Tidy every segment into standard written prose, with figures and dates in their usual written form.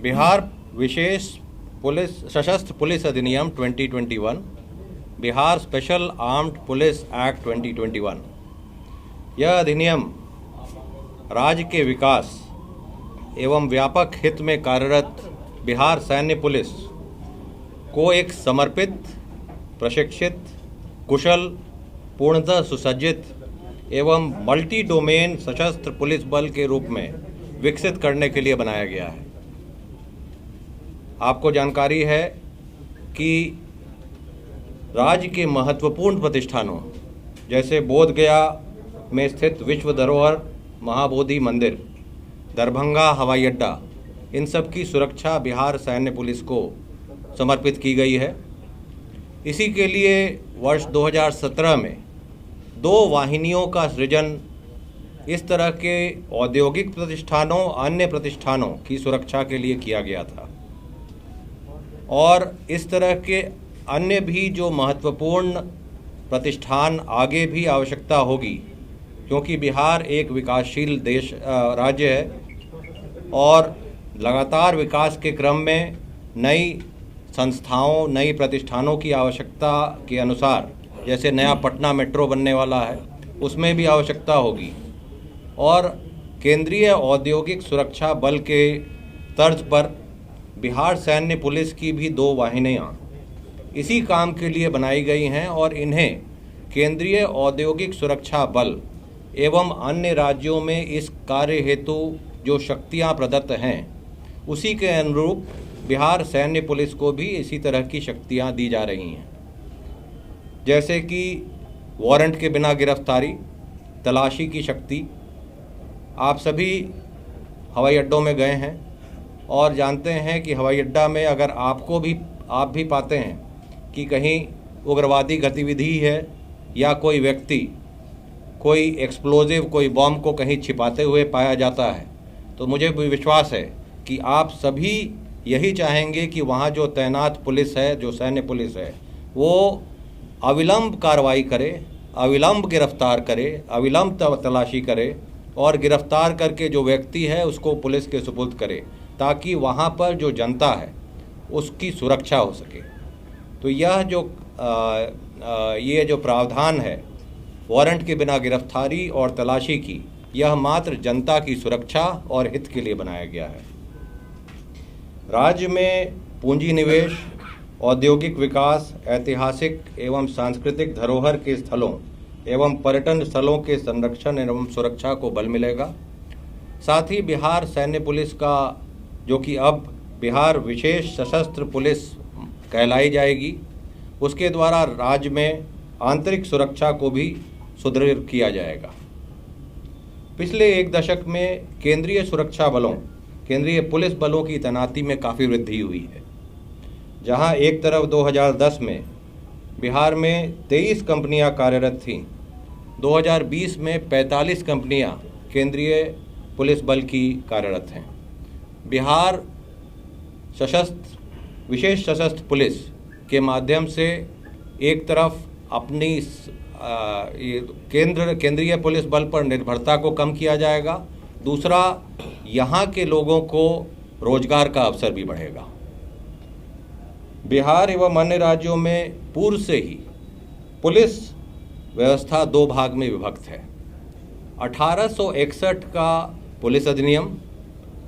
बिहार विशेष police सशस्त्र police अधिनियम 2021, Bihar special armed police act 2021। यह अधिनियम राज्य के विकास एवं व्यापक हित में कार्यरत बिहार सैन्य पुलिस को एक समर्पित, प्रशिक्षित, कुशल, पूर्णतः सुसज्जित एवं मल्टी डोमेन सशस्त्र पुलिस बल के रूप में विकसित करने के लिए बनाया गया है। आपको जानकारी है कि राज्य के महत्वपूर्ण प्रतिष्ठानों जैसे बोधगया में स्थित विश्व धरोहर महाबोधि मंदिर, दरभंगा हवाई अड्डा, इन सब की सुरक्षा बिहार सैन्य पुलिस को समर्पित की गई है। इसी के लिए वर्ष 2017 में 2 वाहिनियों का सृजन इस तरह के औद्योगिक प्रतिष्ठानों, अन्य प्रतिष्ठानों की सुरक्षा के लिए किया गया था। और इस तरह के अन्य भी जो महत्वपूर्ण प्रतिष्ठान आगे भी आवश्यकता होगी, क्योंकि बिहार एक विकासशील राज्य है और लगातार विकास के क्रम में नई संस्थाओं, नई प्रतिष्ठानों की आवश्यकता के अनुसार, जैसे नया पटना मेट्रो बनने वाला है, उसमें भी आवश्यकता होगी। और केंद्रीय औद्योगिक सुरक्षा बल के तर्ज पर बिहार सैन्य पुलिस की भी 2 वाहिनियाँ इसी काम के लिए बनाई गई हैं और इन्हें केंद्रीय औद्योगिक सुरक्षा बल एवं अन्य राज्यों में इस कार्य हेतु जो शक्तियाँ प्रदत्त हैं, उसी के अनुरूप बिहार सैन्य पुलिस को भी इसी तरह की शक्तियाँ दी जा रही हैं। जैसे कि वारंट के बिना गिरफ्तारी, तलाशी की शक्ति। आप सभी हवाई अड्डों में गए हैं और जानते हैं कि हवाई अड्डा में अगर आप भी पाते हैं कि कहीं उग्रवादी गतिविधि है या कोई व्यक्ति कोई एक्सप्लोजिव, कोई बॉम्ब को कहीं छिपाते हुए पाया जाता है, तो मुझे भी विश्वास है कि आप सभी यही चाहेंगे कि वहाँ जो तैनात पुलिस है, जो सैन्य पुलिस है, वो अविलंब कार्रवाई करे, अविलंब गिरफ्तार करे, अविलंब तलाशी करे और गिरफ्तार करके जो व्यक्ति है उसको पुलिस के सुपुर्द करे, ताकि वहाँ पर जो जनता है उसकी सुरक्षा हो सके। तो यह जो प्रावधान है वारंट के बिना गिरफ्तारी और तलाशी की, यह मात्र जनता की सुरक्षा और हित के लिए बनाया गया है। राज्य में पूंजी निवेश, औद्योगिक विकास, ऐतिहासिक एवं सांस्कृतिक धरोहर के स्थलों एवं पर्यटन स्थलों के संरक्षण एवं सुरक्षा को बल मिलेगा। साथ ही बिहार सैन्य पुलिस का, जो कि अब बिहार विशेष सशस्त्र पुलिस कहलाई जाएगी, उसके द्वारा राज्य में आंतरिक सुरक्षा को भी सुदृढ़ किया जाएगा। पिछले 1 दशक में केंद्रीय सुरक्षा बलों, केंद्रीय पुलिस बलों की तैनाती में काफ़ी वृद्धि हुई है। जहां एक तरफ 2010 में बिहार में 23 कंपनियां कार्यरत थीं, 2020 में 45 कंपनियां केंद्रीय पुलिस बल की कार्यरत हैं। बिहार विशेष सशस्त्र पुलिस के माध्यम से एक तरफ अपनी केंद्रीय पुलिस बल पर निर्भरता को कम किया जाएगा, दूसरा यहाँ के लोगों को रोजगार का अवसर भी बढ़ेगा। बिहार एवं अन्य राज्यों में पूर्व से ही पुलिस व्यवस्था 2 भाग में विभक्त है। 1861 का पुलिस अधिनियम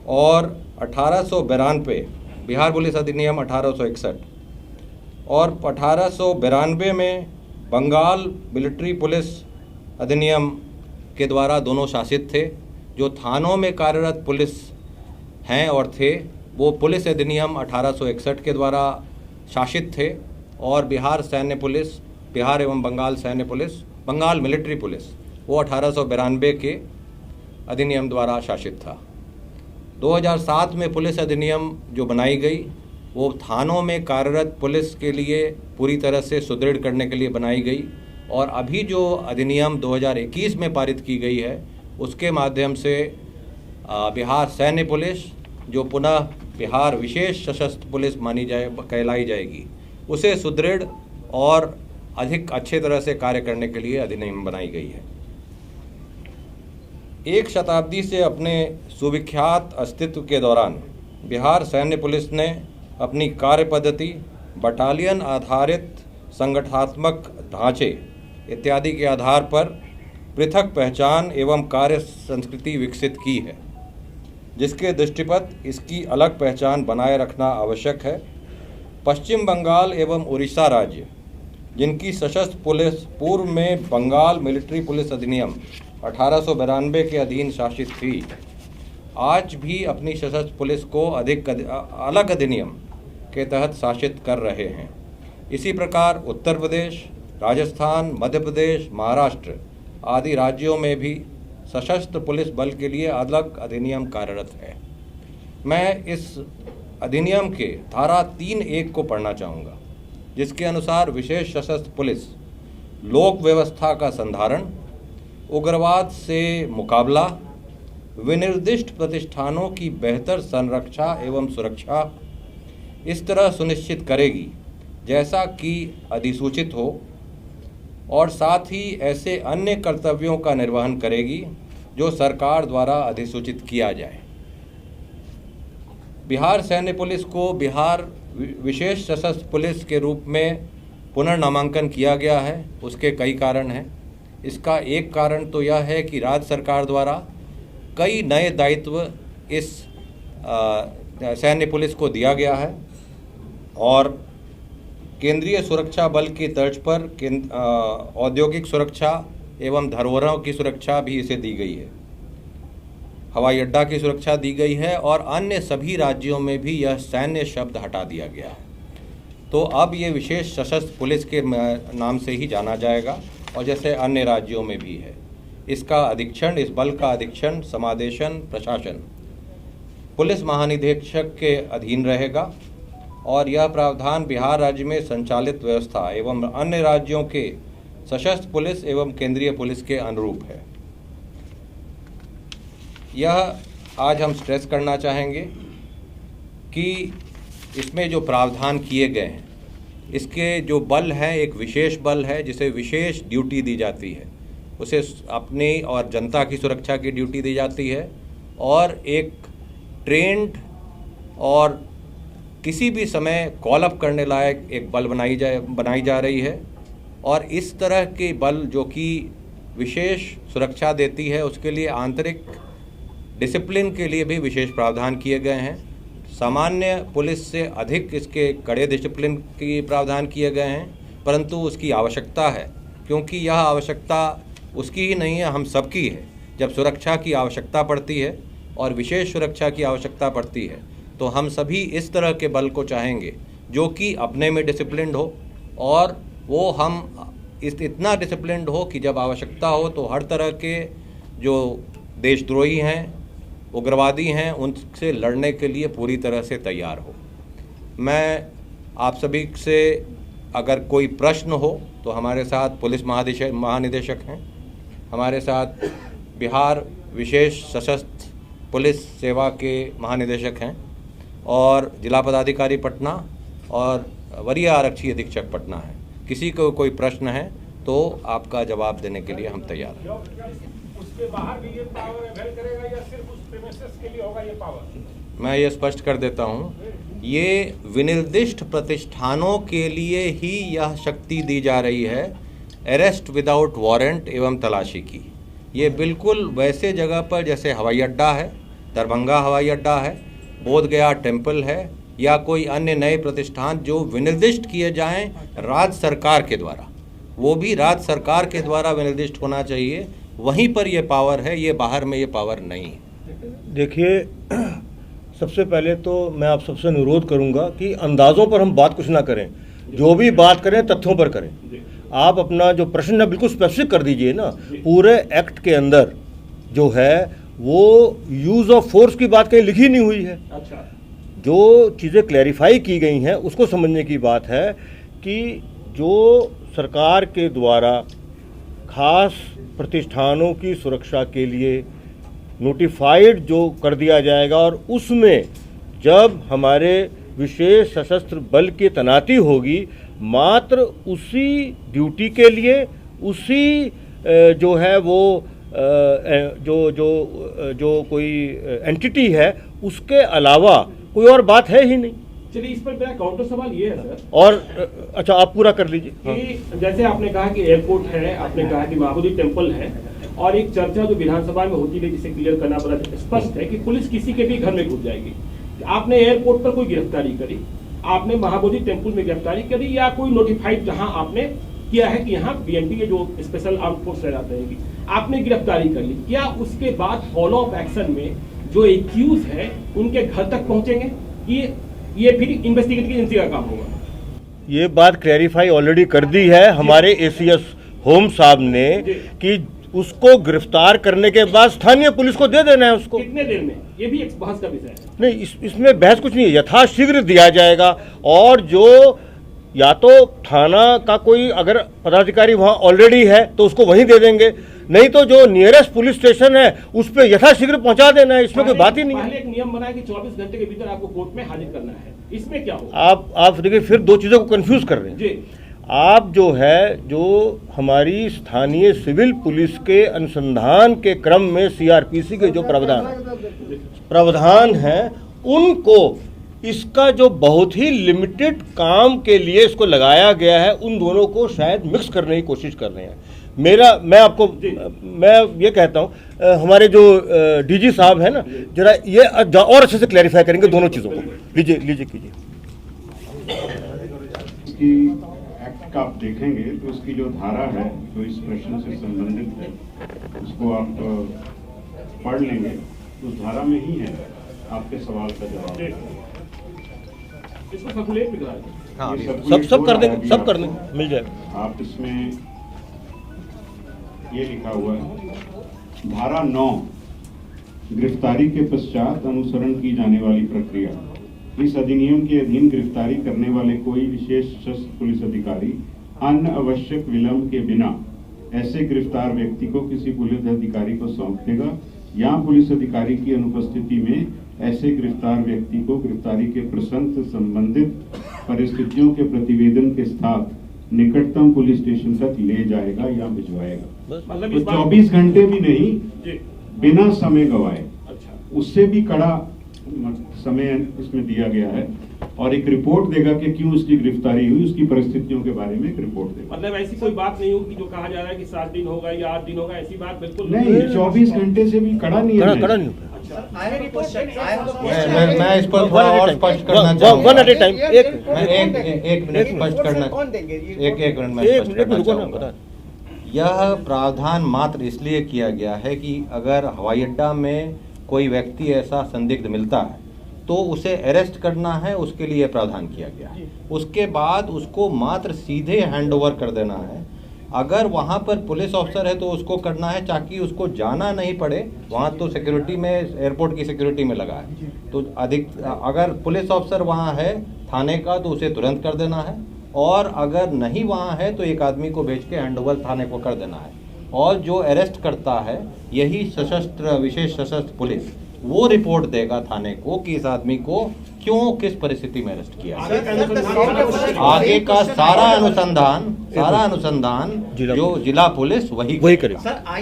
और 1892 बिहार पुलिस अधिनियम 1861 और 1892 में बंगाल मिलिट्री पुलिस अधिनियम के द्वारा दोनों शासित थे। जो थानों में कार्यरत पुलिस हैं और थे, वो पुलिस अधिनियम 1861 के द्वारा शासित थे और बिहार सैन्य पुलिस, बिहार एवं बंगाल सैन्य पुलिस, बंगाल मिलिट्री पुलिस, वो 1892 के अधिनियम द्वारा शासित था। 2007 में पुलिस अधिनियम जो बनाई गई, वो थानों में कार्यरत पुलिस के लिए पूरी तरह से सुदृढ़ करने के लिए बनाई गई और अभी जो अधिनियम 2021 में पारित की गई है, उसके माध्यम से बिहार सैन्य पुलिस, जो पुनः बिहार विशेष सशस्त्र पुलिस कहलाई जाएगी, उसे सुदृढ़ और अधिक अच्छे तरह से कार्य करने के लिए अधिनियम बनाई गई है। 1 शताब्दी से अपने सुविख्यात अस्तित्व के दौरान बिहार सैन्य पुलिस ने अपनी कार्य पद्धति, बटालियन आधारित संगठनात्मक ढांचे इत्यादि के आधार पर पृथक पहचान एवं कार्य संस्कृति विकसित की है, जिसके दृष्टिपत इसकी अलग पहचान बनाए रखना आवश्यक है। पश्चिम बंगाल एवं उड़ीसा राज्य, जिनकी सशस्त्र पुलिस पूर्व में बंगाल मिलिट्री पुलिस अधिनियम 1892 के अधीन शासित थी, आज भी अपनी सशस्त्र पुलिस को अलग अधिनियम के तहत शासित कर रहे हैं। इसी प्रकार उत्तर प्रदेश, राजस्थान, मध्य प्रदेश, महाराष्ट्र आदि राज्यों में भी सशस्त्र पुलिस बल के लिए अलग अधिनियम कार्यरत है। मैं इस अधिनियम के धारा 3(1) को पढ़ना चाहूँगा, जिसके अनुसार विशेष सशस्त्र पुलिस लोक व्यवस्था का संधारण, उग्रवाद से मुकाबला, विनिर्दिष्ट प्रतिष्ठानों की बेहतर संरक्षा एवं सुरक्षा इस तरह सुनिश्चित करेगी जैसा कि अधिसूचित हो, और साथ ही ऐसे अन्य कर्तव्यों का निर्वहन करेगी जो सरकार द्वारा अधिसूचित किया जाए। बिहार सैन्य पुलिस को बिहार विशेष सशस्त्र पुलिस के रूप में पुनर्नामांकन किया गया है। उसके कई कारण हैं। इसका एक कारण तो यह है कि राज्य सरकार द्वारा कई नए दायित्व इस सैन्य पुलिस को दिया गया है, और केंद्रीय सुरक्षा बल की तर्ज पर औद्योगिक सुरक्षा एवं धरोहरों की सुरक्षा भी इसे दी गई है, हवाई अड्डा की सुरक्षा दी गई है, और अन्य सभी राज्यों में भी यह सैन्य शब्द हटा दिया गया है। तो अब ये विशेष सशस्त्र पुलिस के नाम से ही जाना जाएगा, और जैसे अन्य राज्यों में भी है। इसका अधीक्षण, इस बल का अधीक्षण, समादेशन, प्रशासन पुलिस महानिदेशक के अधीन रहेगा, और यह प्रावधान बिहार राज्य में संचालित व्यवस्था एवं अन्य राज्यों के सशस्त्र पुलिस एवं केंद्रीय पुलिस के अनुरूप है। यह आज हम स्ट्रेस करना चाहेंगे कि इसमें जो प्रावधान किए गए हैं, इसके जो बल है, एक विशेष बल है जिसे विशेष ड्यूटी दी जाती है, उसे अपनी और जनता की सुरक्षा की ड्यूटी दी जाती है, और एक ट्रेंड और किसी भी समय कॉल अप करने लायक एक बल बनाई जा रही है। और इस तरह के बल जो कि विशेष सुरक्षा देती है, उसके लिए आंतरिक डिसिप्लिन के लिए भी विशेष प्रावधान किए गए हैं। सामान्य पुलिस से अधिक इसके कड़े डिसिप्लिन की प्रावधान किए गए हैं, परंतु उसकी आवश्यकता है, क्योंकि यह आवश्यकता उसकी ही नहीं है, हम सबकी है। जब सुरक्षा की आवश्यकता पड़ती है और विशेष सुरक्षा की आवश्यकता पड़ती है, तो हम सभी इस तरह के बल को चाहेंगे जो कि अपने में डिसिप्लिन्ड हो, और वो हम इतना डिसिप्लिन्ड हो कि जब आवश्यकता हो तो हर तरह के जो देशद्रोही हैं, उग्रवादी हैं, उनसे लड़ने के लिए पूरी तरह से तैयार हो। मैं आप सभी से अगर कोई प्रश्न हो तो हमारे साथ पुलिस महानिदेशक हैं, हमारे साथ बिहार विशेष सशस्त्र पुलिस सेवा के महानिदेशक हैं, और जिला पदाधिकारी पटना और वरीय आरक्षी अधीक्षक पटना है। किसी को कोई प्रश्न है तो आपका जवाब देने के लिए हम तैयार हैं। उसके बाहर भी ये पावर अवेल करेगा या सिर्फ उस प्रीमिसेस के लिए होगा ये पावर? मैं ये स्पष्ट कर देता हूँ, ये विनिर्दिष्ट प्रतिष्ठानों के लिए ही यह शक्ति दी जा रही है, अरेस्ट विदाउट वारंट एवं तलाशी की। ये बिल्कुल वैसे जगह पर जैसे हवाई अड्डा है, दरभंगा हवाई अड्डा है, बोधगया टेम्पल है, या कोई अन्य नए प्रतिष्ठान जो विनिर्दिष्ट किए जाएं राज्य सरकार के द्वारा, वो भी राज्य सरकार के द्वारा विनिर्दिष्ट होना चाहिए। वहीं पर ये पावर है, ये बाहर में ये पावर नहीं है। देखिए, सबसे पहले तो मैं आप सबसे अनुरोध करूंगा कि अंदाज़ों पर हम बात कुछ ना करें, जो भी बात करें तथ्यों पर करें। आप अपना जो प्रश्न है बिल्कुल स्पेसिफिक कर दीजिए ना। पूरे एक्ट के अंदर जो है वो यूज़ ऑफ फोर्स की बात कहीं लिखी नहीं हुई है। अच्छा, जो चीज़ें क्लैरिफाई की गई हैं उसको समझने की बात है कि जो सरकार के द्वारा खास प्रतिष्ठानों की सुरक्षा के लिए नोटिफाइड जो कर दिया जाएगा, और उसमें जब हमारे विशेष सशस्त्र बल की तैनाती होगी, मात्र उसी ड्यूटी के लिए, उसी जो है वो जो कोई एंटिटी है, उसके अलावा कोई और बात है ही नहीं। चलिए इस पर मेरा काउंटर सवाल ये है सर, और अच्छा आप पूरा कर लीजिए। कि जैसे आपने कहा कि एयरपोर्ट है, आपने कहा कि महाबोधि टेम्पल है, और एक चर्चा जो विधानसभा में होती है जिसे क्लियर करना बड़ा स्पष्ट है कि पुलिस किसी के भी घर में घुस जाएगी। आपने एयरपोर्ट पर कोई गिरफ्तारी करी, आपने महाबोधि टेम्पल में गिरफ्तारी करी, या कोई नोटिफाइड जहां आपने किया है कि यहाँ बीएमपी के जो स्पेशल आर्म फोर्स रहते हैं आपने गिरफ्तारी कर ली, क्या उसके बाद फॉलो अप एक्शन में जो एक्यूज है उनके घर तक पहुंचेंगे? ये फिर इन्वेस्टिगेटिव एजेंसी का काम होगा। ये बात क्लैरिफाई ऑलरेडी कर दी है हमारे एसीएस होम साहब ने कि उसको गिरफ्तार करने के बाद स्थानीय पुलिस को दे देना है उसको। कितने देर में? ये भी एक बहस का विषय है। नहीं, इसमें बहस कुछ नहीं है, यथाशीघ्र दिया जाएगा। और जो या तो थाना का कोई अगर पदाधिकारी वहाँ ऑलरेडी है तो उसको वहीं दे देंगे, नहीं तो जो नियरेस्ट पुलिस स्टेशन है उस पर यथाशीघ्र पहुंचा देना है। इसमें कोई बात ही नहीं है। पहले एक नियम बना है कि 24 घंटे के भीतर आपको कोर्ट में हाजिर करना है, इसमें क्या होगा? आप देखिए फिर दो चीजों को कंफ्यूज कर रहे हैं जी। आप जो हमारी स्थानीय सिविल पुलिस के अनुसंधान के क्रम में सीआरपीसी के जो प्रावधान हैं उनको इसका जो बहुत ही लिमिटेड काम के लिए इसको लगाया गया है, उन दोनों को शायद मिक्स करने की कोशिश कर रहे हैं। मैं ये कहता हूँ हमारे जो डीजी साहब है ना, जरा ये और अच्छे से क्लैरिफाई करेंगे दोनों चीज़ों को। लीजिए कीजिए। इसकी एक्ट का आप देखेंगे तो उसकी जो धारा है जो इस प्रश्न से संबंधित है उसको आप पढ़ लेंगे, उस धारा में ही है आपके सवाल का जवाब। इसको सर्कुलेट भी करा दें। हाँ, सब कर देंगे, मिल जाएगा। आप इसमें ये लिखा हुआ है धारा 9, गिरफ्तारी के पश्चात अनुसरण की जाने वाली प्रक्रिया। इस अधिनियम के अधीन गिरफ्तारी करने वाले कोई विशेष सशस्त्र पुलिस अधिकारी अन्य आवश्यक विलंब के बिना ऐसे गिरफ्तार व्यक्ति को किसी पुलिस अधिकारी को सौंप देगा या पुलिस अधिकारी की अनुपस्थिति में ऐसे गिरफ्तार व्यक्ति को गिरफ्तारी के प्रसंग से संबंधित परिस्थितियों के प्रतिवेदन के साथ निकटतम पुलिस स्टेशन तक ले जाएगा या भिजवाएगा। तो 24 घंटे भी नहीं, बिना समय गवाए। अच्छा, उससे भी कड़ा समय इसमें दिया गया है, और एक रिपोर्ट देगा कि क्यों उसकी गिरफ्तारी हुई, उसकी परिस्थितियों के बारे में एक रिपोर्ट देगा। मतलब ऐसी कोई बात नहीं होगी जो कहा जा रहा है कि 7 दिन होगा या 8 दिन होगा, ऐसी बात बिल्कुल नहीं। 24 घंटे से भी कड़ा नहीं है। मैं इस पर थोड़ा और स्पष्ट करना चाहूँगा। One at a time. एक मिनट स्पष्ट करना, एक मिनट में स्पष्ट करना चाहूँगा। यह प्रावधान मात्र इसलिए किया गया है कि अगर हवाई अड्डा में कोई व्यक्ति ऐसा संदिग्ध मिलता है तो उसे अरेस्ट करना है, उसके लिए प्रावधान किया गया है। उसके बाद उसको मात्र सीधे हैंडओवर कर देना है। अगर वहाँ पर पुलिस ऑफिसर है तो उसको करना है ताकि उसको जाना नहीं पड़े, वहाँ तो सिक्योरिटी में, एयरपोर्ट की सिक्योरिटी में लगा है, तो अगर पुलिस ऑफिसर वहाँ है थाने का तो उसे तुरंत कर देना है, और अगर नहीं वहाँ है तो एक आदमी को भेज के हैंडओवर थाने को कर देना है। और जो अरेस्ट करता है यही विशेष सशस्त्र पुलिस, वो रिपोर्ट देगा थाने को कि इस आदमी को क्यों, किस परिस्थिति में अरेस्ट किया। आगे का सारा अनुसंधान जो जिला पुलिस वही करेगा। Sir, I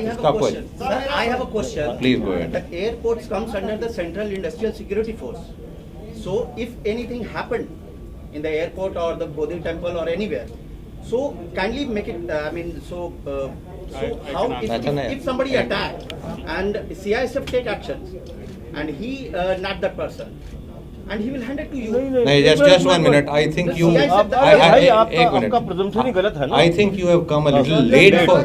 have a question. Please go ahead. The airport comes under the Central Industrial Security Force. So if anything happened in the airport or the Bodhi temple or anywhere, so kindly make it, how if somebody attacked and CISF take actions and he nab that person and he will hand it to you. नहीं, just 1 minute. I think you. एक minute. आपका presumption ही गलत है ना? I think you have come a little late for.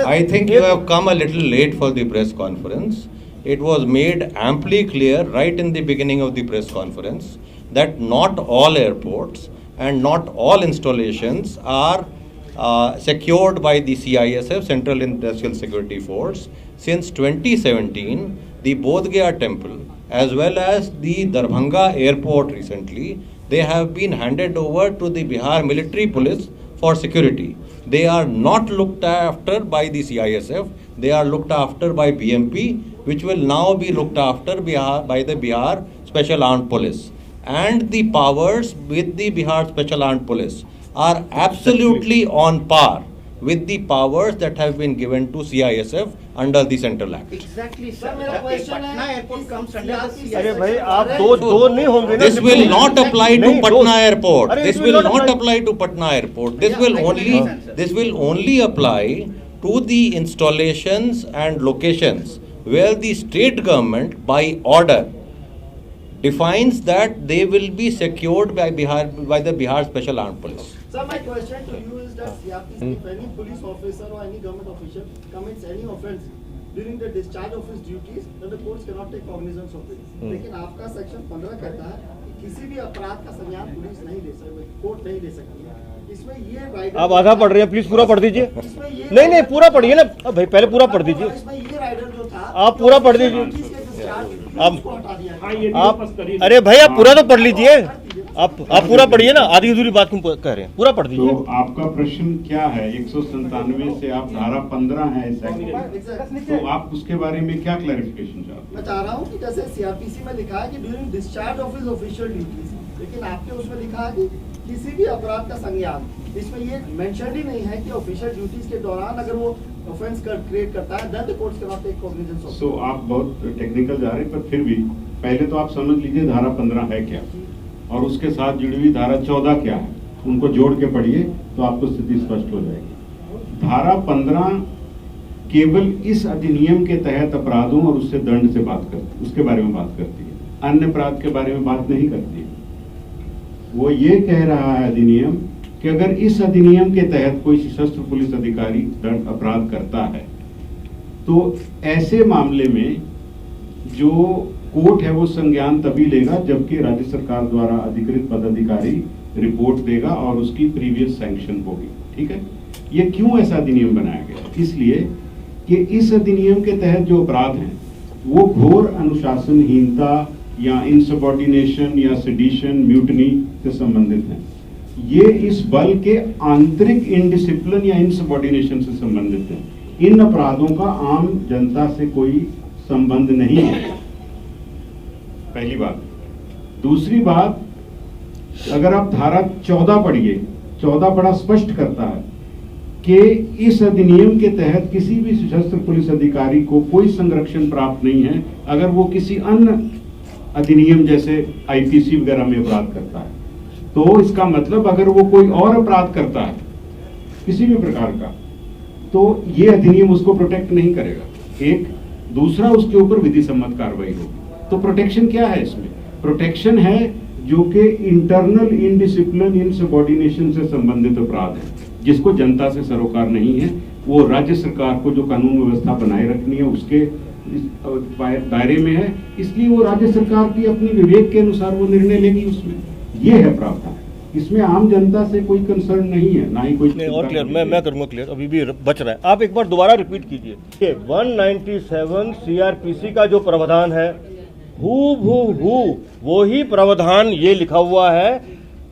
I think you have come a little late for the press conference. It was made amply clear right in the beginning of the press conference that not all airports and not all installations are secured by the CISF, Central Industrial Security Force. Since 2017, the Bodh Gaya Temple as well as the Darbhanga Airport recently, they have been handed over to the Bihar Military Police for security. They are not looked after by the CISF, they are looked after by BMP, which will now be looked after by the Bihar Special Armed Police. And the powers with the Bihar Special Armed Police are absolutely on par with the powers that have been given to CISF under the Central Act. Exactly, sir. मेरा The question Patna है, airport इस comes under the CRPC CISF. अरे भाई आप दो नहीं होंगे ना। This will not apply to नहीं, Patna airport. अरे, This it will not apply to Patna airport. Yeah, This will only apply to the installations and locations where the state government by order defines that they will be secured by the Bihar Special Armed Police. Sir, my question to you is that CRPC, if any police officer or any government official commits any offence during the discharge of his duties, then the courts cannot take cognizance of it. लेकिन आपका section 15 कहता है कि किसी भी अपराध का संज्ञान पुलिस नहीं ले सकती, कोर्ट नहीं ले सकती है। इसमें ये राइडर आप आधा पढ़ रहे हैं, प्लीज पूरा पढ़ दीजिए। इसमें ये नहीं पूरा पढ़िए ना। अब भाई पहले पूरा पढ़ दीजिए। इसमें ये राइडर जो था आप पूरा पढ़ दीजिए। आप उसको हटा दिया हाँ, ये भी आप वापस करिए। अरे भाई आप पूरा तो पढ़ लीजिए। आप पूरा पढ़िए ना, आधी अधूरी बात क्यों कह रहे हैं? पूरा पढ़ दीजिए। तो आपका प्रश्न क्या है? 197 से आप धारा 15 है इस एक्ट में, तो आप उसके बारे में क्या क्लैरिफिकेशन चाहते हैं? मैं चाह रहा हूँ कि जैसे सीआरपीसी में लिखा है कि during discharge of his official duties, लेकिन आपके उसमें लिखा है कि किसी भी अपराध का संज्ञान, इसमें ये मेंशन ही नहीं है कि ऑफिशियल ड्यूटीज के दौरान अगर वो ऑफेंस क्रिएट करता है then the courts can not take cognizance of. So आप बहुत टेक्निकल जा रहे हैं, पर फिर भी पहले तो आप समझ लीजिए धारा 15 है क्या और उसके साथ जुड़ी हुई धारा 14 क्या है, उनको जोड़ के पढ़िए तो आपको स्थिति स्पष्ट हो जाएगी। धारा 15 केवल इस अधिनियम के तहत अपराधों और उससे दंड से बात करती, उसके बारे में बात करती है, अन्य अपराध के बारे में बात नहीं करती है। वो ये कह रहा है अधिनियम कि अगर इस अधिनियम के तहत कोई सशस्त्र पुलिस अधिकारी दंड अपराध करता है तो ऐसे मामले में जो कोर्ट है वो संज्ञान तभी लेगा जबकि राज्य सरकार द्वारा अधिकृत पदाधिकारी रिपोर्ट देगा और उसकी प्रीवियस सैंक्शन होगी। ठीक है, ये क्यों ऐसा अधिनियम बनाया गया? इसलिए कि इस अधिनियम के तहत जो अपराध हैं वो घोर अनुशासनहीनता या इनसबऑर्डिनेशन या सेडिशन, म्यूटनी से संबंधित हैं। ये इस बल के आंतरिक इनडिसिप्लिन या इनसबऑर्डिनेशन से संबंधित हैं। इन अपराधों का आम जनता से कोई संबंध नहीं है, पहली बात। दूसरी बात, अगर आप धारा 14 पढ़िए, 14 बड़ा स्पष्ट करता है कि इस अधिनियम के तहत किसी भी सशस्त्र पुलिस अधिकारी को कोई संरक्षण प्राप्त नहीं है अगर वो किसी अन्य अधिनियम जैसे आईपीसी वगैरह में अपराध करता है। तो इसका मतलब अगर वो कोई और अपराध करता है किसी भी प्रकार का, तो ये अधिनियम उसको प्रोटेक्ट नहीं करेगा। एक दूसरा, उसके ऊपर विधि सम्मत कार्रवाई होगी। तो प्रोटेक्शन क्या है इसमें? प्रोटेक्शन है जो कि इंटरनल इनडिसिप्लिन, इनसबऑर्डिनेशन से संबंधित अपराध है, जिसको जनता से सरोकार नहीं है। वो राज्य सरकार को जो कानून व्यवस्था बनाए रखनी है उसके दायरे में है, इसलिए वो राज्य सरकार की अपनी विवेक के अनुसार वो निर्णय लेगी। उसमें ये है प्रावधान, इसमें आम जनता से कोई कंसर्न नहीं है, ना ही कोई। और क्लियर मैं करूंगा क्लियर, अभी भी बच रहा है। आप एक बार दोबारा रिपीट कीजिए। 197 सीआरपीसी का जो प्रावधान है वो ही प्रावधान ये लिखा हुआ है,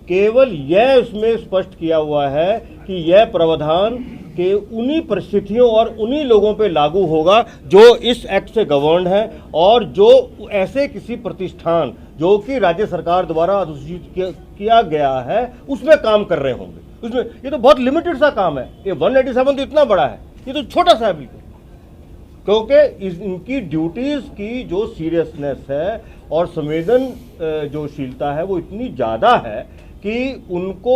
केवल यह उसमें स्पष्ट किया हुआ है कि यह प्रावधान के उन्हीं परिस्थितियों और उन्हीं लोगों पे लागू होगा जो इस एक्ट से गवर्न्ड है और जो ऐसे किसी प्रतिष्ठान जो कि राज्य सरकार द्वारा अधिसूचित किया गया है उसमें काम कर रहे होंगे। उसमें ये तो बहुत लिमिटेड सा काम है। ये 187 तो इतना बड़ा है, ये तो छोटा सा है बिल्कुल, क्योंकि इनकी ड्यूटीज की जो सीरियसनेस है और संवेदनशीलता है वो इतनी ज़्यादा है कि उनको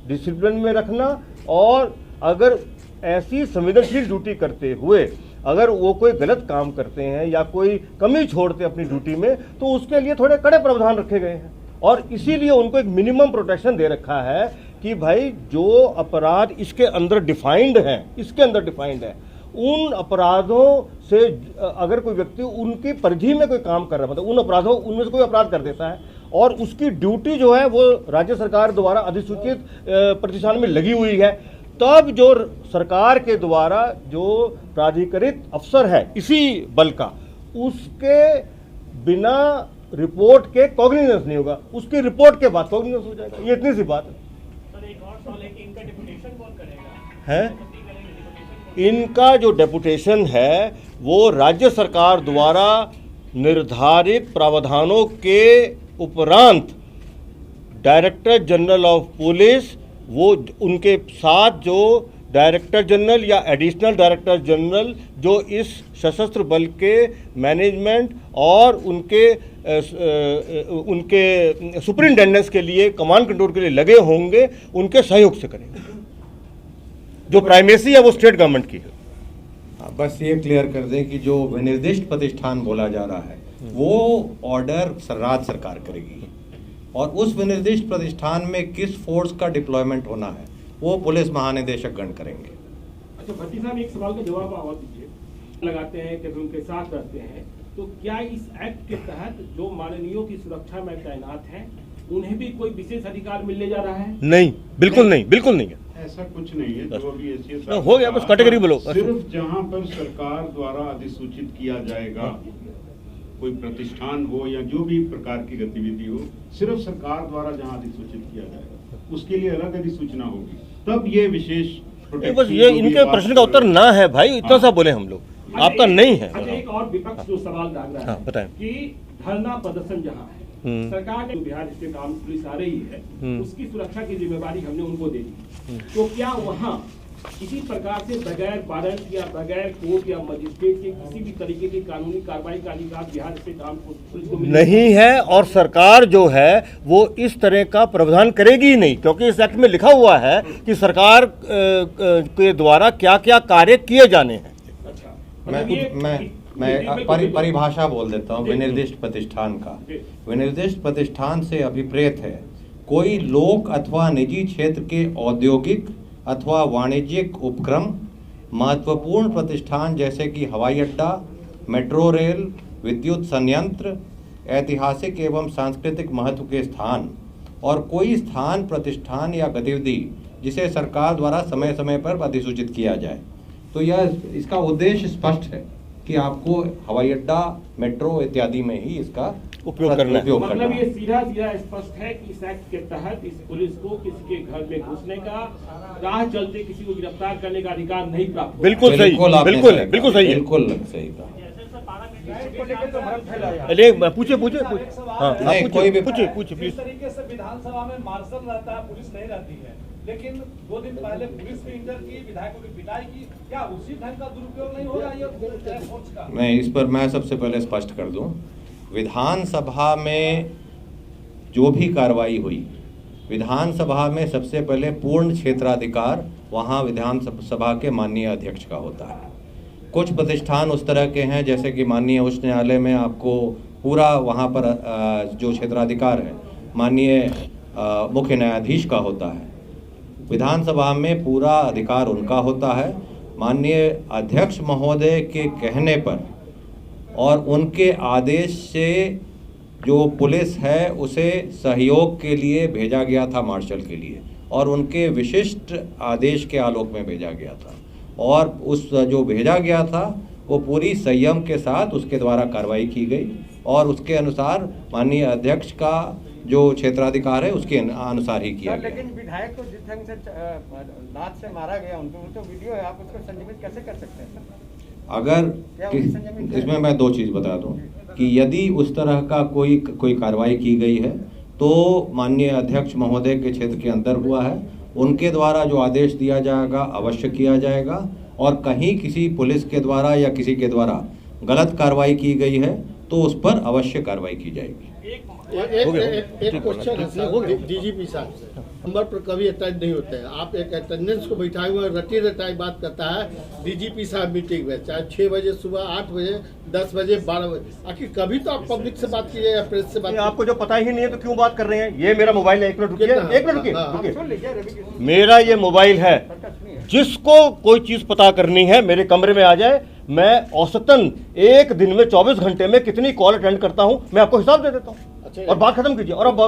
डिसिप्लिन में रखना, और अगर ऐसी संवेदनशील ड्यूटी करते हुए अगर वो कोई गलत काम करते हैं या कोई कमी छोड़ते हैं अपनी ड्यूटी में, तो उसके लिए थोड़े कड़े प्रावधान रखे गए हैं। और इसीलिए उनको एक मिनिमम प्रोटेक्शन दे रखा है कि भाई जो अपराध इसके अंदर डिफाइंड है, उन अपराधों से अगर कोई व्यक्ति उनकी परिधि में कोई काम कर रहा है, मतलब उन अपराधों उनमें से कोई अपराध कर देता है और उसकी ड्यूटी जो है वो राज्य सरकार द्वारा अधिसूचित प्रतिष्ठान में लगी हुई है, तब जो सरकार के द्वारा जो प्राधिकृत अफसर है इसी बल का, उसके बिना रिपोर्ट के कॉग्निजेंस नहीं होगा, उसकी रिपोर्ट के बाद कॉग्निजेंस हो जाएगा। ये इतनी सी बात है। सर एक और सवाल है कि इनका डिप्यूटेशन कौन करेगा? है इनका जो डेपुटेशन है वो राज्य सरकार द्वारा निर्धारित प्रावधानों के उपरांत डायरेक्टर जनरल ऑफ पुलिस वो उनके साथ जो डायरेक्टर जनरल या एडिशनल डायरेक्टर जनरल जो इस सशस्त्र बल के मैनेजमेंट और उनके सुपरिटेंडेंस के लिए, कमांड कंट्रोल के लिए लगे होंगे, उनके सहयोग से करेंगे। जो प्राइमेसी है वो स्टेट गवर्नमेंट की है। बस ये क्लियर कर दें कि जो विनिर्दिष्ट प्रतिष्ठान बोला जा रहा है वो ऑर्डर राज्य सरकार करेगी, और उस विनिर्दिष्ट प्रतिष्ठान में किस फोर्स का डिप्लॉयमेंट होना है वो पुलिस महानिदेशक गण करेंगे। अच्छा भट्टी साहब, एक सवाल का जवाब और दीजिए। लगाते हैं कभी उनके साथ रहते हैं, तो क्या इस एक्ट के तहत जो माननीयों की सुरक्षा में तैनात हैं उन्हें भी कोई विशेष अधिकार मिलने जा रहा है? नहीं, बिल्कुल नहीं, बिल्कुल नहीं है। ऐसा कुछ नहीं है। जो अभी एसीएस हो गया, बस कैटेगरी बोलो। सिर्फ जहां पर सरकार द्वारा अधिसूचित किया जाएगा, कोई प्रतिष्ठान हो या जो भी प्रकार की गतिविधि हो, सिर्फ सरकार द्वारा जहां अधिसूचित किया जाएगा उसके लिए अलग अधिसूचना होगी, तब ये विशेष बस ये इनके प्रश्न का उत्तर ना है भाई, इतना सा बोले हम लोग, आपका नहीं है। अच्छा, एक और विपक्ष जो सवाल डाल रहा है बताएं कि धरना प्रदर्शन जहां है, सरकार ने बिहार स्टेट आर्म्ड पुलिस आ रही है, उसकी सुरक्षा की जिम्मेदारी हमने उनको दे दी, तो क्या वहां किसी प्रकार से बगैर वारंट या बगैर कोर्ट या मजिस्ट्रेट के किसी भी तरीके की कानूनी कार्रवाई का अधिकार बिहार स्टेट आर्म्ड पुलिस को नहीं है? और सरकार जो है वो इस तरह का प्रावधान करेगी ही नहीं, क्योंकि इस एक्ट में लिखा हुआ है कि सरकार के द्वारा क्या क्या कार्य किए जाने हैं। मैं परिभाषा बोल देता हूँ विनिर्दिष्ट प्रतिष्ठान का। विनिर्दिष्ट प्रतिष्ठान से अभिप्रेत है कोई लोक अथवा निजी क्षेत्र के औद्योगिक अथवा वाणिज्यिक उपक्रम, महत्वपूर्ण प्रतिष्ठान जैसे कि हवाई अड्डा, मेट्रो रेल, विद्युत संयंत्र, ऐतिहासिक एवं सांस्कृतिक महत्व के स्थान, और कोई स्थान, प्रतिष्ठान या गतिविधि जिसे सरकार द्वारा समय समय पर अधिसूचित किया जाए। तो यह इसका उद्देश्य स्पष्ट है कि आपको हवाई अड्डा, मेट्रो इत्यादि में ही इसका उपयोग करना है। मतलब ये सीधा सीधा स्पष्ट है कि इस एक्ट के तहत इस पुलिस को किसी के घर में घुसने का, राह चलते किसी को गिरफ्तार करने का अधिकार नहीं प्राप्त। बिल्कुल सही, बिल्कुल सही, बिल्कुल सही कहा। पूछे कोई भी पूछे इस तरीके से विधानसभा में मार्शल रहता है, पुलिस नहीं रहती है, लेकिन 2 दिन पहले पुलिस ने इंटर की, विधायकों की पिटाई की, क्या उसी ढंग का दुरुपयोग नहीं हो रहा है फोर्स का? मैं इस पर मैं सबसे पहले स्पष्ट कर दूं, विधानसभा में जो भी कार्रवाई हुई, विधानसभा में सबसे पहले पूर्ण क्षेत्राधिकार वहाँ विधानसभा के माननीय अध्यक्ष का होता है। कुछ प्रतिष्ठान उस तरह के हैं जैसे कि माननीय उच्च न्यायालय में आपको पूरा वहाँ पर जो क्षेत्राधिकार है माननीय मुख्य न्यायाधीश का होता है। विधानसभा में पूरा अधिकार उनका होता है। माननीय अध्यक्ष महोदय के कहने पर और उनके आदेश से जो पुलिस है उसे सहयोग के लिए भेजा गया था मार्शल के लिए, और उनके विशिष्ट आदेश के आलोक में भेजा गया था, और उस जो भेजा गया था वो पूरी संयम के साथ उसके द्वारा कार्रवाई की गई, और उसके अनुसार माननीय अध्यक्ष का जो क्षेत्राधिकार है उसके अनुसार ही किया गया। लेकिन विधायक को जिस ढंग से लात से मारा गया उनको, वो तो वीडियो है, आप उसको संजीवित कैसे कर सकते हैं? अगर इसमें मैं 2 चीज़ बता दूं कि यदि उस तरह का कोई कार्रवाई की गई है तो माननीय अध्यक्ष महोदय के क्षेत्र के अंदर हुआ है, उनके द्वारा जो आदेश दिया जाएगा अवश्य किया जाएगा, और कहीं किसी पुलिस के द्वारा या किसी के द्वारा गलत कार्रवाई की गई है तो उस पर अवश्य कार्रवाई की जाएगी। एक क्वेश्चन है सर डीजीपी साहब से, नंबर पर कभी अटेंड नहीं होते हैं, आप एक अटेंडेंस को बैठाए हुए रटी रटाई बात करता है डीजीपी साहब मीटिंग में, चाहे 6 बजे सुबह, 8 बजे, 10 बजे, 12 बजे, आखिर कभी तो आप पब्लिक से बात कीजिए या प्रेस से बात। आपको जो पता ही नहीं है तो क्यों बात कर रहे हैं? ये मेरा मोबाइल है, 1 मिनट रुकिए। मेरा ये मोबाइल है, जिसको कोई चीज पता करनी है मेरे कमरे में आ जाए। मैं औसतन एक दिन में 24 घंटे में कितनी कॉल अटेंड करता हूँ मैं आपको हिसाब दे देता हूँ, और बात खत्म कीजिए। और अब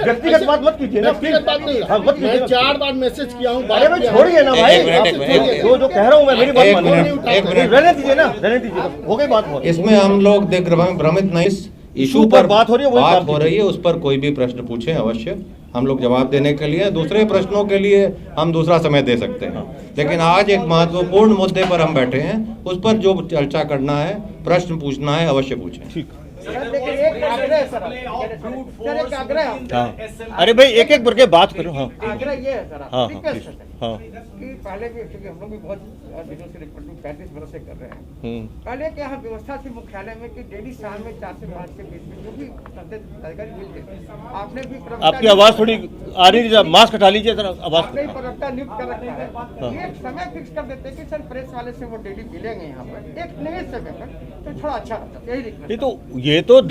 व्यक्तिगत बात मत कीजिए ना, मैं 4 बार मैसेज किया हूँ। अरे भाई छोड़िए ना भाई, जो कह रहा हूँ मैं, मेरी बात मानिए, रहने दीजिए ना, रहने दीजिए, हो गई बात। इसमें हम लोग भ्रमित नहीं, इशू पर बात हो रही है, उस पर कोई भी प्रश्न पूछें, अवश्य हम लोग जवाब देने के लिए, दूसरे प्रश्नों के लिए हम दूसरा समय दे सकते हैं, लेकिन आज एक महत्वपूर्ण मुद्दे पर हम बैठे हैं, उस पर जो चर्चा करना है, प्रश्न पूछना है, अवश्य पूछें। ठीक। आग्रह है सर, एक आग्रह है। हाँ, अरे भाई एक एक करके बात करो। हाँ, आग्रह ये है सर, हाँ, रिक्वेस्ट है हाँ, कि पहले भी, क्योंकि हम लोग भी बहुत दिनों से 35 वर्ष से कर रहे हैं, पहले के यहाँ व्यवस्था थी मुख्यालय में कि डेली शाम में 4 से 5 के बीच में जो भी अधिकारी मिलते, आपने भी आपकी आवाज थोड़ी आ रही है, मास्क हटा लीजिए जरा आवाज। आपने ही प्रवक्ता नियुक्त कर रखा है, एक समय फिक्स कर देते कि सर प्रेस वाले से वो डेली मिलेंगे यहाँ पर एक नए समय पर, तो थोड़ा अच्छा रहता। यही रिक्वेस्ट। ये तो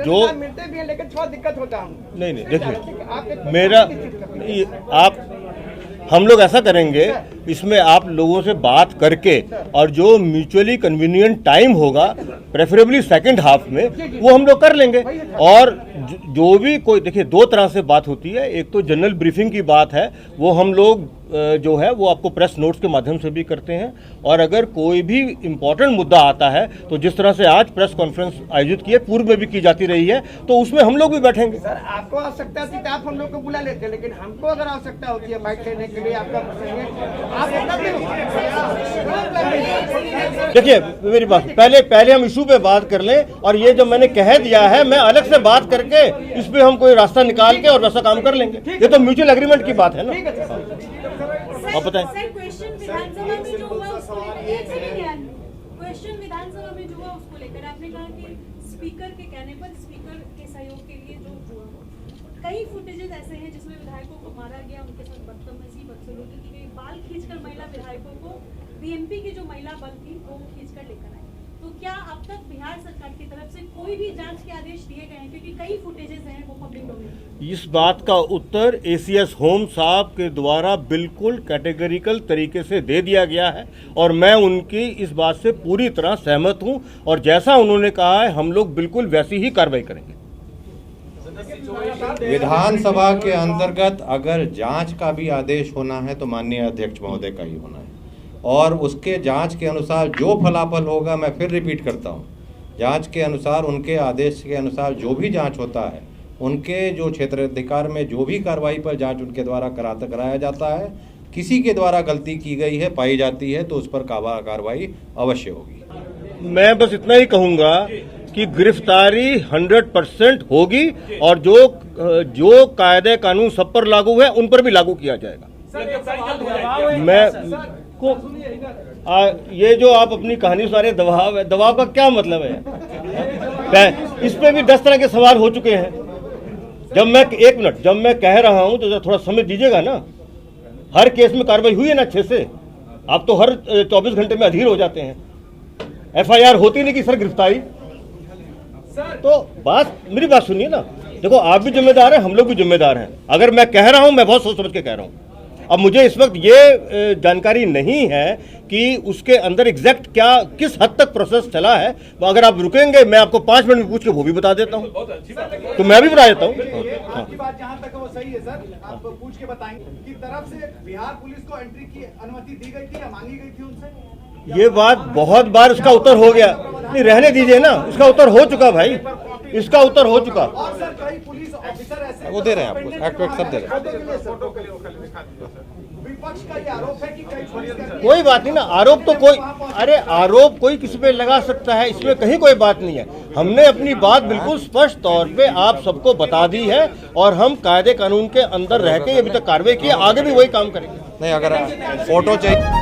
जो मिलते भी हैं लेकिन थोड़ा दिक्कत होता है। नहीं देखिए मेरा आप हम लोग ऐसा करेंगे, इसमें आप लोगों से बात करके और जो म्यूचुअली कन्वीनियंट टाइम होगा प्रेफरेबली सेकंड हाफ में वो हम लोग कर लेंगे। और जो भी कोई देखिए 2 तरह से बात होती है, एक तो जनरल ब्रीफिंग की बात है, वो हम लोग जो है वो आपको प्रेस नोट्स के माध्यम से भी करते हैं, और अगर कोई भी इम्पोर्टेंट मुद्दा आता है तो जिस तरह से आज प्रेस कॉन्फ्रेंस आयोजित की है, पूर्व में भी की जाती रही है, तो उसमें हम लोग भी बैठेंगे। सर आपको आवश्यकता थी तो आप हम लोग को बुला लेते, लेकिन हमको अगर आवश्यकता होती है माइक लेने के लिए आपका देखिए मेरी बात, पहले हम इशू पे बात कर लें, और ये जो मैंने कह दिया है मैं अलग से बात करके इस पे हम कोई रास्ता निकाल के और वैसा काम कर लेंगे। ये तो म्यूचुअल एग्रीमेंट की बात है ना। आप बताएं। क्वेश्चन विधानसभा में जो हुआ उसको लेकर आपने कहा कि स्पीकर के कहने पर, स्पीकर के सहयोग के लिए जो कई फुटेजेस ऐसे हैं जिसमें विधायकों को मारा गया, उनके साथ बदतमीजी बदसलूकी की गई, बाल खींचकर महिला विधायकों को बीएमपी की जो महिला बल थी वो खींचकर लेकर आए। तो क्या अब तक बिहार सरकार की तरफ से कोई भी जांच के आदेश दिए गए हैं, क्योंकि कई फुटेजेस हैं वो पब्लिक डोमेन? इस बात का उत्तर एसीएस होम साहब के द्वारा बिल्कुल कैटेगरिकल तरीके से दे दिया गया है, और मैं उनकी इस बात से पूरी तरह सहमत हूं, और जैसा उन्होंने कहा है हम लोग बिल्कुल वैसी ही कार्रवाई करेंगे। विधानसभा के अंतर्गत अगर जांच का भी आदेश होना है तो माननीय अध्यक्ष महोदय का ही होना है, और उसके जांच के अनुसार जो फलाफल होगा, मैं फिर रिपीट करता हूं, जांच के अनुसार, उनके आदेश के अनुसार जो भी जांच होता है, उनके जो क्षेत्राधिकार में जो भी कार्रवाई पर जांच उनके द्वारा कराया जाता है, किसी के द्वारा गलती की गई है, पाई जाती है, तो उस पर कार्रवाई अवश्य होगी। मैं बस इतना ही कहूंगा कि गिरफ्तारी 100% होगी, और जो कायदे कानून सब पर लागू है उन पर भी लागू किया जाएगा। मैं को ये जो आप अपनी कहानी सुना रहे दबाव है, दबाव का क्या मतलब है? इस पे भी 10 तरह के सवाल हो चुके हैं। जब मैं कह रहा हूं तो थोड़ा समय दीजिएगा ना। हर केस में कार्रवाई हुई है ना अच्छे से? आप तो हर 24 घंटे में अधीर हो जाते हैं। एफआईआर होती नहीं कि सर गिरफ्तारी। तो मेरी बात सुनिए ना, देखो आप भी जिम्मेदार हैं, हम लोग भी जिम्मेदार हैं। अगर मैं कह रहा हूं, मैं बहुत सोच समझ के कह रहा हूं। अब मुझे इस वक्त ये जानकारी नहीं है कि उसके अंदर एग्जैक्ट किस हद तक प्रोसेस चला है। तो अगर आप रुकेंगे, मैं आपको 5 मिनट में पूछ के वो भी बता देता हूँ, तो मैं भी बता देता हूँ। आपकी बात जहाँ तक वो सही है सर, आप पूछ के बताएंगे कि तरफ से बिहार पुलिस को एंट्री की अनुमति दी गई थी या मांगी गई थी उनसे? ये बात बहुत बार उसका उत्तर हो गया। नहीं, रहने दीजिए ना, उसका उत्तर हो चुका भाई, इसका उत्तर हो चुका। और सर कई पुलिस ऑफिसर ऐसे वो दे रहे हैं आपको, एक्ट सब दे रहे हैं। विपक्ष का ये आरोप है कि कई पुलिस कोई बात नहीं ना, आरोप कोई किसी पे लगा सकता है, इसमें कहीं कोई बात नहीं है। हमने अपनी बात बिल्कुल स्पष्ट तौर पे आप सबको बता दी है, और हम कायदे कानून के अंदर रह के अभी तक कार्रवाई की, आगे भी वही काम करेंगे। नहीं, अगर फोटो चाहिए